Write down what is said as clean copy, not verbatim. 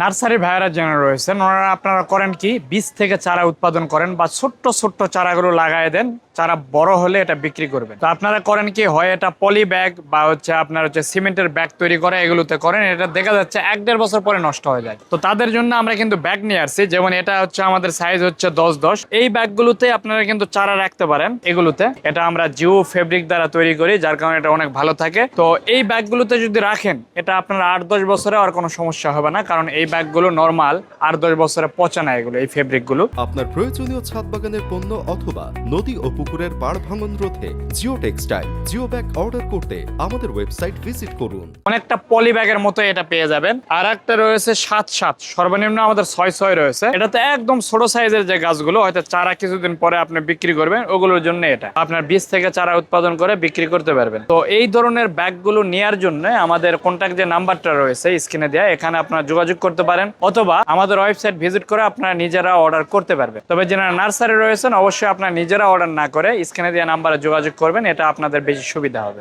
Nursery ভাইয়ারা যারা রয়েছেন ওনারা আপনারা করেন কি বীজ থেকে চারা উৎপাদন করেন বা ছোট্ট ছোট্ট চারাগুলো লাগাই দেন, চারা বড় হলে এটা বিক্রি করবেন। তো আপনারা করেন কি হয় এটা পলি ব্যাগ বা আপনার সিমেন্টের ব্যাগ তৈরি করে এগুলোতে করেন, এটা দেখা যাচ্ছে 1-1.5 বছর পরে নষ্ট হয়ে যায়। তো তাদের জন্য আমরা কিন্তু ব্যাগ নিয়ে আসছি, যেমন এটা আমাদের সাইজ 10-10। এই ব্যাগগুলোতে আপনারা কিন্তু চারা রাখতে পারেন। এগুলোতে এটা আমরা জিও ফেব্রিক দ্বারা তৈরি করি, যার কারণে এটা অনেক ভালো থাকে। তো এই ব্যাগগুলোতে যদি রাখেন এটা আপনারা 8-10 বছরে আর কোনো সমস্যা হবে না, কারণ এই ব্যাগগুলো নরমাল 8-10 বছরে পচে না এগুলো, এই ফেব্রিকগুলো। আপনার প্রয়োজনীয় ছাদ বাগানের পণ্য অথবা নদী ও পুকুরের পাড় ভাঙন রোধে geo textile geo bag order করতে আমাদের ওয়েবসাইট ভিজিট করুন। অনেকটা পলি ব্যাগের মতো এটা পেয়ে যাবেন। আর একটা রয়েছে 7-7, সর্বনিম্ন আমাদের 6-6 রয়েছে। এটাতে একদম ছোট সাইজের যে গাছগুলো হয়তো চারা কিছুদিন পরে আপনি বিক্রি করবেন, ওগুলোর জন্য এটা আপনার বীজ থেকে চারা উৎপাদন করে বিক্রি করতে পারবেন। তো এই ধরনের ব্যাগগুলো নেওয়ার জন্য আমাদের কন্ট্যাক্ট যে নাম্বারটা রয়েছে স্ক্রিনে দেওয়া, এখানে আপনারা যোগাযোগ করতে পারেন অথবা আমাদের ওয়েবসাইট ভিজিট করে আপনারা নিজেরা অর্ডার করতে পারবেন। তবে যারা নার্সারি রয়েছেন অবশ্যই আপনারা নিজেরা অর্ডার না করে স্ক্রিনে দেওয়া নাম্বারে যোগাযোগ করবেন, এটা আপনাদের বেশি সুবিধা হবে।